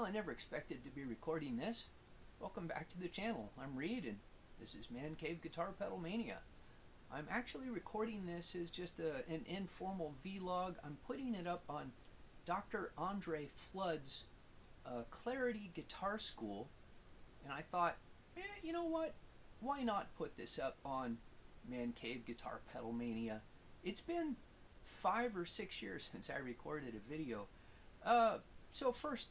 Well, I never expected to be recording this. Welcome back to the channel. I'm Reed, and this is Man Cave Guitar Pedal Mania. I'm actually recording this as just an informal vlog. I'm putting it up on Dr. Andre Floyd's Clarity Guitar School, and I thought, you know what? Why not put this up on Man Cave Guitar Pedal Mania? It's been 5 or 6 years since I recorded a video. So first,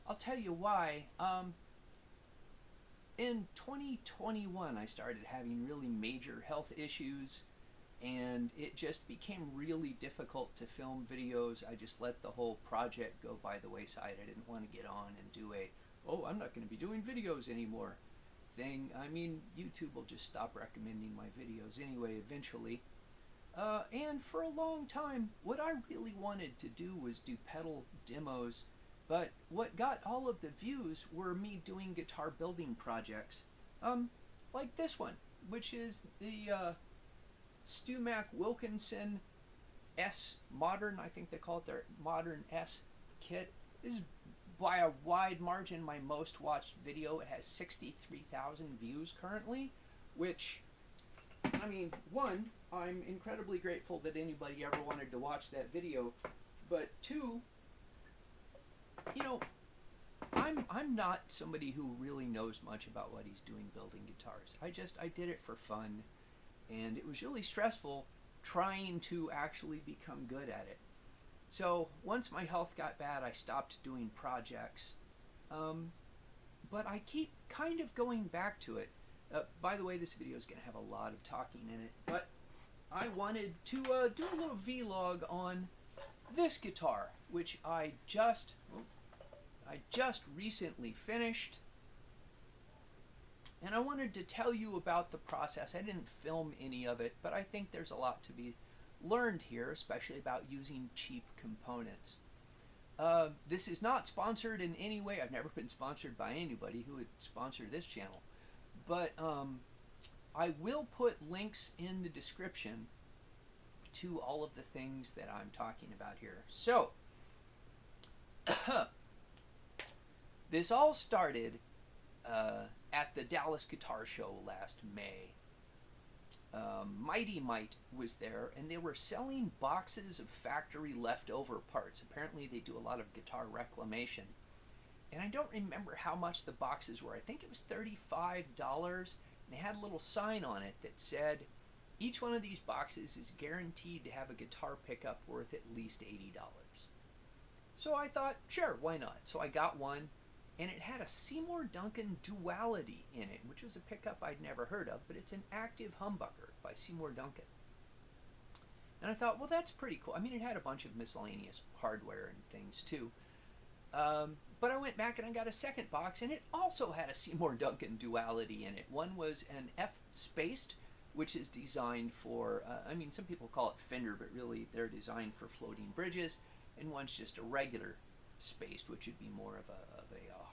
I'll tell you why. In 2021, I started having really major health issues, and it just became really difficult to film videos. I just let the whole project go by the wayside. I didn't want to get on and do I'm not going to be doing videos anymore thing. I mean, YouTube will just stop recommending my videos anyway eventually. And for a long time, what I really wanted to do was do pedal demos, but what got all of the views were me doing guitar building projects, like this one, which is the Stumac Wilkinson S Modern, I think they call it their Modern S kit. This is by a wide margin my most watched video. It has 63,000 views currently, which, I mean, one, I'm incredibly grateful that anybody ever wanted to watch that video, but two, you know, I'm not somebody who really knows much about what he's doing building guitars. I did it for fun, and it was really stressful trying to actually become good at it. So once my health got bad, I stopped doing projects, but I keep kind of going back to it. By the way, this video is going to have a lot of talking in it, but I wanted to do a little vlog on this guitar, which I just recently finished, and I wanted to tell you about the process. I didn't film any of it, but I think there's a lot to be learned here, especially about using cheap components. This is not sponsored in any way. I've never been sponsored by anybody who would sponsor this channel, but I will put links in the description to all of the things that I'm talking about here. So, this all started at the Dallas Guitar Show last May. Mighty Might was there, and they were selling boxes of factory leftover parts. Apparently they do a lot of guitar reclamation. And I don't remember how much the boxes were. I think it was $35, and they had a little sign on it that said, each one of these boxes is guaranteed to have a guitar pickup worth at least $80. So I thought, sure, why not? So I got one, and it had a Seymour Duncan Duality in it, which was a pickup I'd never heard of, but it's an active humbucker by Seymour Duncan. And I thought, well, that's pretty cool. I mean, it had a bunch of miscellaneous hardware and things too. But I went back and I got a second box, and it also had a Seymour Duncan Duality in it. One was an F-spaced, which is designed for, I mean, some people call it Fender, but really they're designed for floating bridges, and one's just a regular spaced, which would be more of a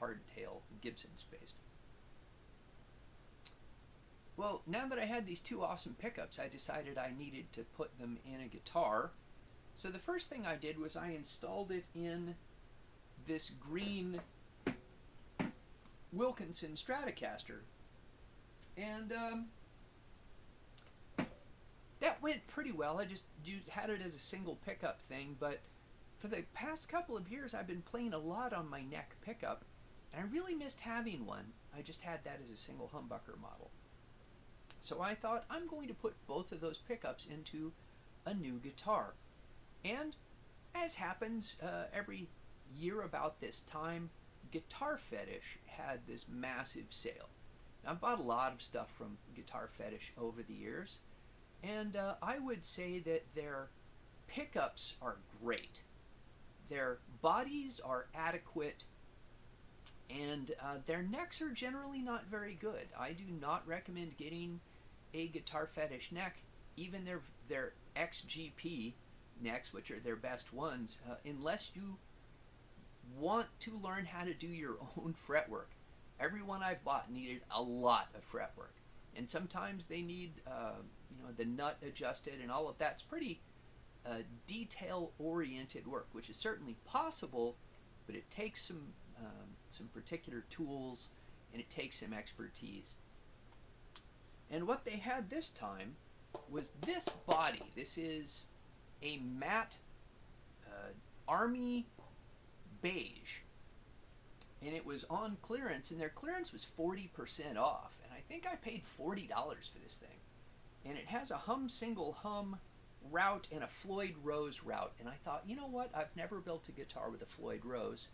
hardtail Gibson spaced. Well, now that I had these two awesome pickups, I decided I needed to put them in a guitar. So the first thing I did was I installed it in this green Wilkinson Stratocaster, and that went pretty well. I just had it as a single pickup thing, but for the past couple of years I've been playing a lot on my neck pickup, and I really missed having one. I just had that as a single humbucker model. So I thought, I'm going to put both of those pickups into a new guitar. And as happens every year about this time, Guitarfetish had this massive sale. Now, I've bought a lot of stuff from Guitarfetish over the years, and I would say that their pickups are great. Their bodies are adequate, and their necks are generally not very good. I do not recommend getting a Guitarfetish neck, even their XGP necks, which are their best ones, unless you want to learn how to do your own fretwork. Every one I've bought needed a lot of fretwork, and sometimes they need the nut adjusted and all of that's pretty detail-oriented work, which is certainly possible, but it takes some some particular tools, and it takes some expertise. And what they had this time was this body. This is a matte army beige, and it was on clearance, and their clearance was 40% off, and I think I paid $40 for this thing. And it has a hum single hum route and a Floyd Rose route, and I thought, you know what, I've never built a guitar with a Floyd Rose.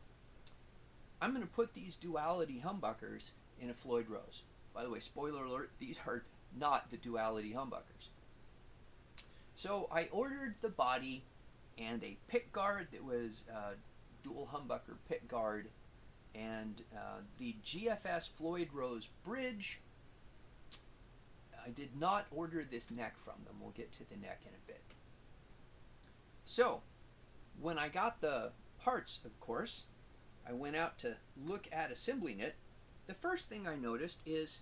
I'm going to put these duality humbuckers in a Floyd Rose. By the way, spoiler alert, these are not the duality humbuckers. So I ordered the body and a pick guard that was dual humbucker pick guard, and the GFS Floyd Rose bridge. I did not order this neck from them. We'll get to the neck in a bit. So when I got the parts, of course, I went out to look at assembling it. The first thing I noticed is,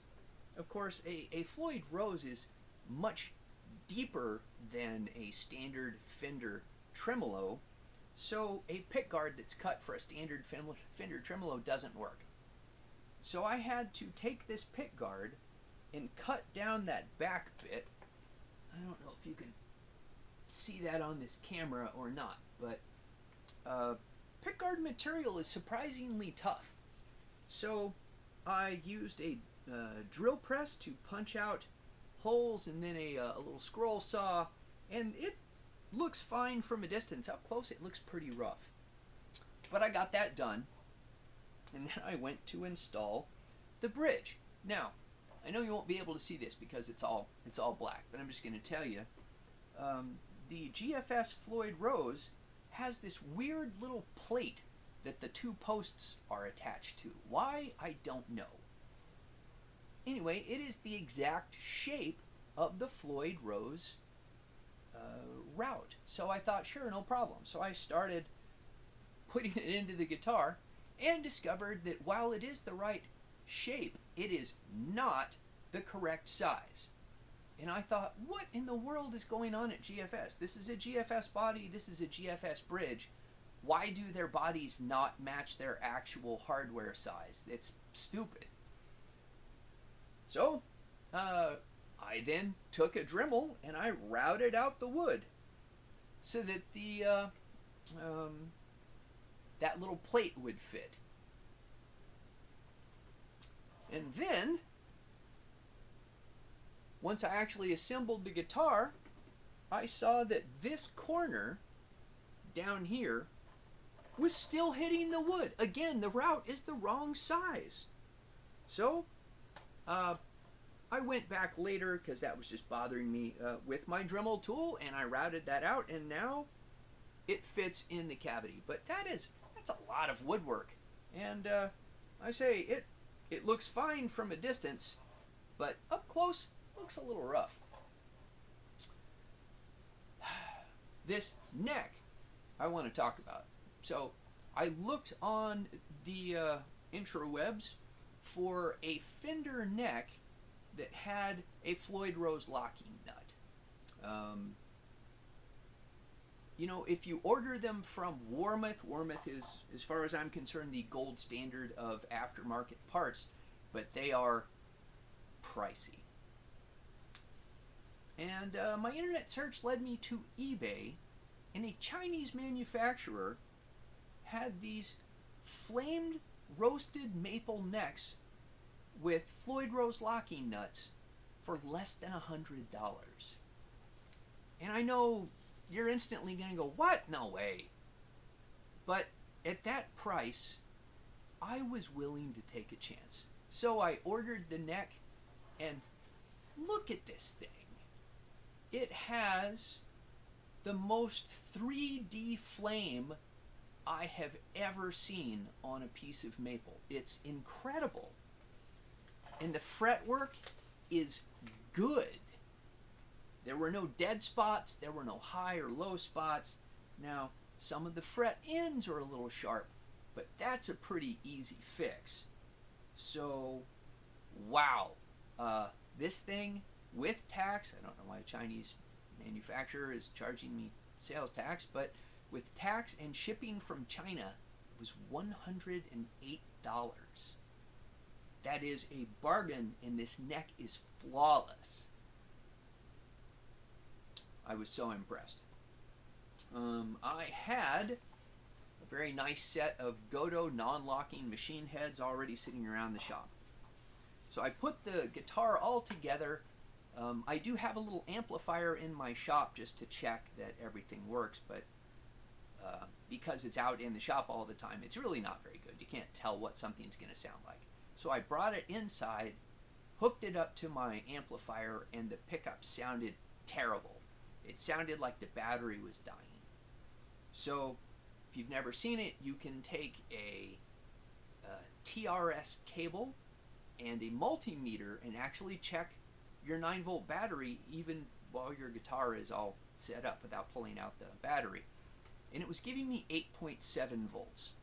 of course, a Floyd Rose is much deeper than a standard Fender tremolo, so a pickguard that's cut for a standard Fender tremolo doesn't work. So I had to take this pickguard and cut down that back bit. I don't know if you can see that on this camera or not, but pickguard material is surprisingly tough. So I used a drill press to punch out holes, and then a little scroll saw, and it looks fine from a distance. Up close it looks pretty rough. But I got that done, and then I went to install the bridge. Now, I know you won't be able to see this because it's all black, but I'm just going to tell you, the GFS Floyd Rose has this weird little plate that the two posts are attached to. Why? I don't know. Anyway, it is the exact shape of the Floyd Rose route. So I thought, sure, no problem. So I started putting it into the guitar and discovered that while it is the right shape, it is not the correct size. And I thought, what in the world is going on at GFS? This is a GFS body, this is a GFS bridge. Why do their bodies not match their actual hardware size? It's stupid. So, I then took a Dremel and I routed out the wood so that the that little plate would fit. And then, once I actually assembled the guitar, I saw that this corner down here was still hitting the wood. Again, the route is the wrong size. So, I went back later because that was just bothering me with my Dremel tool, and I routed that out, and now it fits in the cavity. But that's a lot of woodwork, and I say it looks fine from a distance, but up close looks a little rough. This neck I want to talk about. So I looked on the intrawebs for a Fender neck that had a Floyd Rose locking nut. You know, if you order them from Warmoth is, as far as I'm concerned, the gold standard of aftermarket parts, but they are pricey. And my internet search led me to eBay, and a Chinese manufacturer had these flamed roasted maple necks with Floyd Rose locking nuts for less than $100. And I know you're instantly going to go, what? No way. But at that price, I was willing to take a chance. So I ordered the neck, and look at this thing. It has the most 3D flame I have ever seen on a piece of maple. It's incredible. And the fretwork is good. There were no dead spots, there were no high or low spots. Now, some of the fret ends are a little sharp, but that's a pretty easy fix. So, wow. This thing with tax, I don't know why a Chinese manufacturer is charging me sales tax, but with tax and shipping from China was $108. That is a bargain, and this neck is flawless. I was so impressed. I had a very nice set of Godot non-locking machine heads already sitting around the shop. So I put the guitar all together. I do have a little amplifier in my shop just to check that everything works, but because it's out in the shop all the time, it's really not very good. You can't tell what something's going to sound like. So I brought it inside, hooked it up to my amplifier, and the pickup sounded terrible. It sounded like the battery was dying. So if you've never seen it, you can take a TRS cable and a multimeter and actually check your 9-volt battery even while your guitar is all set up without pulling out the battery. And it was giving me 8.7 volts.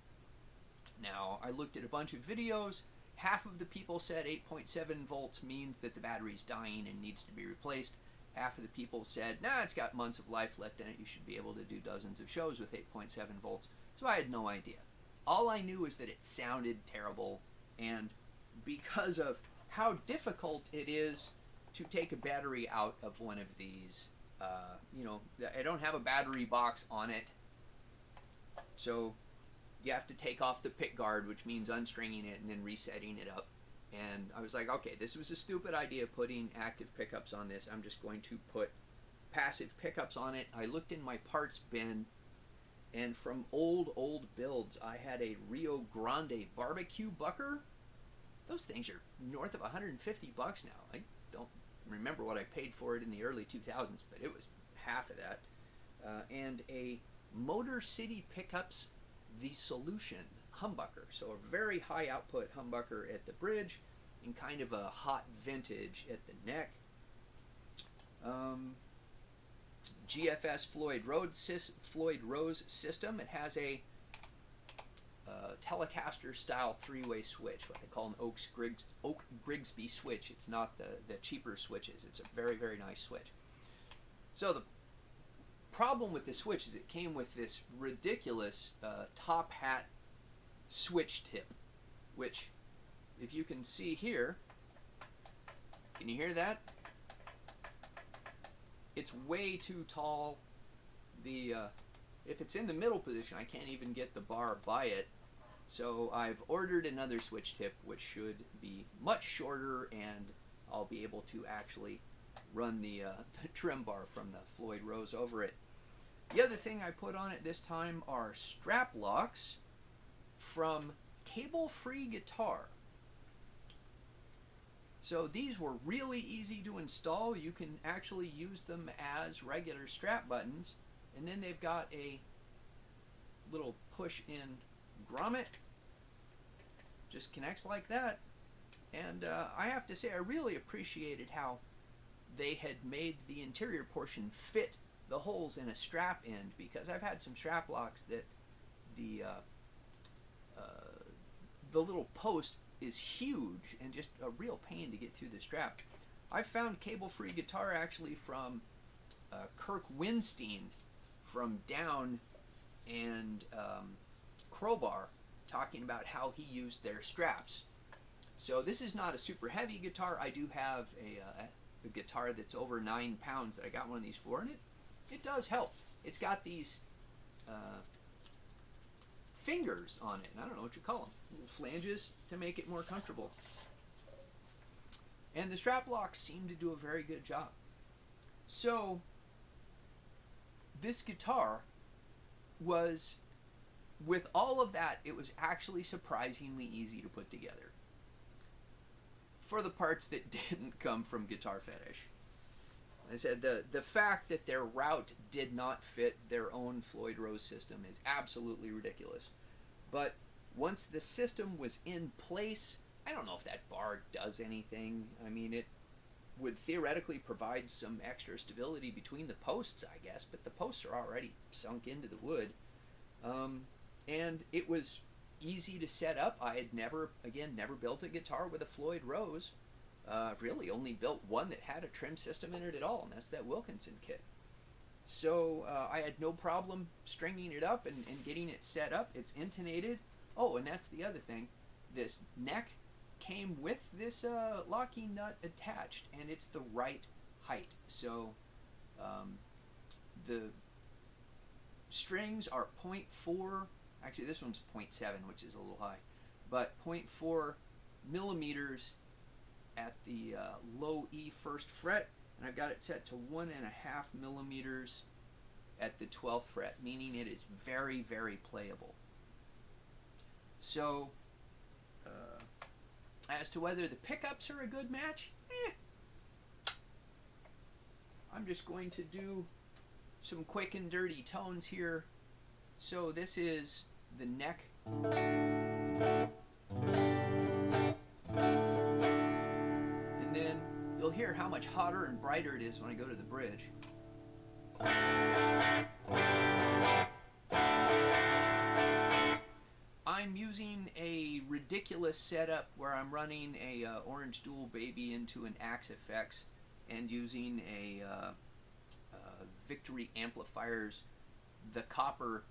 Now, I looked at a bunch of videos. Half of the people said 8.7 volts means that the battery's dying and needs to be replaced. Half of the people said, nah, it's got months of life left in it. You should be able to do dozens of shows with 8.7 volts. So I had no idea. All I knew is that it sounded terrible, and because of how difficult it is to take a battery out of one of these, I don't have a battery box on it, so you have to take off the pick guard, which means unstringing it and then resetting it up. And I was like, okay, this was a stupid idea, putting active pickups on this. I'm just going to put passive pickups on it. I looked in my parts bin, and from old builds, I had a Rio Grande barbecue bucker. Those things are north of 150 bucks now. I don't remember what I paid for it in the early 2000s, but it was half of that. And a Motor City Pickups The Solution humbucker. So a very high output humbucker at the bridge and kind of a hot vintage at the neck. GFS Floyd Rose system. It has a Telecaster style 3-way switch, what they call an Oak Grigsby switch. It's not the cheaper switches. It's a very, very nice switch. So the problem with the switch is it came with this ridiculous top hat switch tip, which, if you can see here, can you hear that? It's way too tall. If it's in the middle position, I can't even get the bar by it. So I've ordered another switch tip, which should be much shorter, and I'll be able to actually run the trim bar from the Floyd Rose over it. The other thing I put on it this time are strap locks from Cable Free Guitar. So these were really easy to install. You can actually use them as regular strap buttons, and then they've got a little push-in grommet. Just connects like that. And I have to say, I really appreciated how they had made the interior portion fit the holes in a strap end, because I've had some strap locks that the little post is huge and just a real pain to get through the strap. I found Cable Free Guitar actually from Kirk Winstein from Down and Crowbar, talking about how he used their straps. So this is not a super heavy guitar. I do have a guitar that's over 9 pounds that I got one of these for, and it does help. It's got these fingers on it, and I don't know what you call them, little flanges to make it more comfortable. And the strap locks seem to do a very good job. So this guitar was, with all of that, it was actually surprisingly easy to put together for the parts that didn't come from Guitarfetish. I said the fact that their route did not fit their own Floyd Rose system is absolutely ridiculous. But once the system was in place, I don't know if that bar does anything. I mean, it would theoretically provide some extra stability between the posts, I guess, but the posts are already sunk into the wood. And it was easy to set up. I had never built a guitar with a Floyd Rose. I've really only built one that had a trim system in it at all, and that's that Wilkinson kit. So I had no problem stringing it up and getting it set up. It's intonated. Oh, and that's the other thing. This neck came with this locking nut attached, and it's the right height. So the strings are 0.4, actually this one's 0.7, which is a little high, but 0.4 millimeters at the low E first fret, and I've got it set to 1.5 millimeters at the 12th fret, meaning it is very, very playable. So as to whether the pickups are a good match, I'm just going to do some quick and dirty tones here. So this is the neck. And then you'll hear how much hotter and brighter it is when I go to the bridge. I'm using a ridiculous setup where I'm running a Orange Dual Baby into an Axe FX and using a Victory Amplifiers, the copper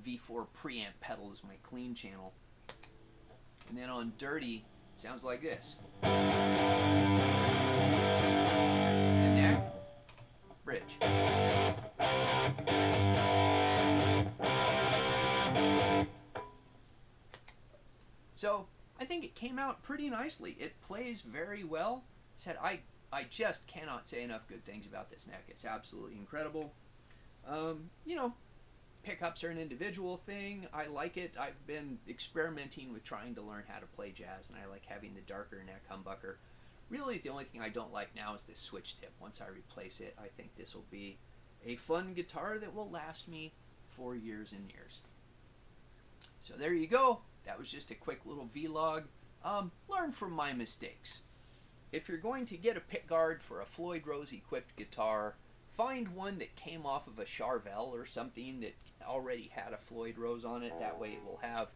V4 preamp pedal is my clean channel. And then on dirty, sounds like this. It's the neck, bridge. So I think it came out pretty nicely. It plays very well. Said I just cannot say enough good things about this neck. It's absolutely incredible. You know, pickups are an individual thing. I like it. I've been experimenting with trying to learn how to play jazz, and I like having the darker neck humbucker. Really, the only thing I don't like now is this switch tip. Once I replace it, I think this will be a fun guitar that will last me for years and years. So there you go. That was just a quick little vlog. Learn from my mistakes. If you're going to get a pickguard for a Floyd Rose equipped guitar, find one that came off of a Charvel or something that already had a Floyd Rose on it. That way it will have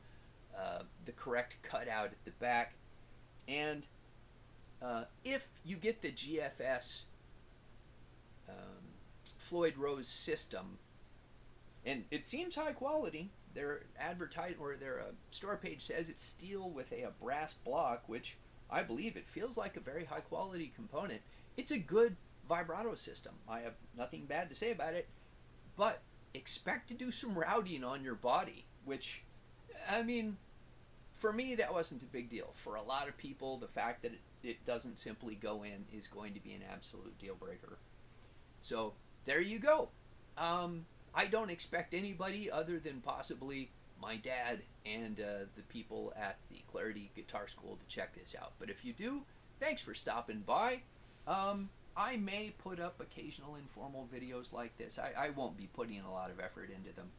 the correct cutout at the back. And if you get the GFS Floyd Rose system, and it seems high quality, their advertise or their store page says it's steel with a brass block, which I believe it feels like a very high quality component. It's a good vibrato system. I have nothing bad to say about it, but expect to do some routing on your body, which, I mean, for me that wasn't a big deal. For a lot of people, the fact that it doesn't simply go in is going to be an absolute deal breaker. So there you go. I don't expect anybody other than possibly my dad and the people at the Clarity Guitar School to check this out. But if you do, thanks for stopping by. I may put up occasional informal videos like this. I won't be putting a lot of effort into them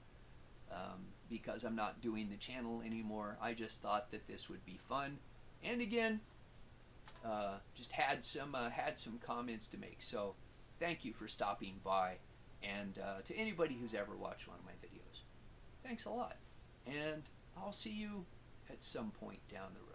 because I'm not doing the channel anymore. I just thought that this would be fun. And again, just had some comments to make. So thank you for stopping by. And to anybody who's ever watched one of my videos, thanks a lot. And I'll see you at some point down the road.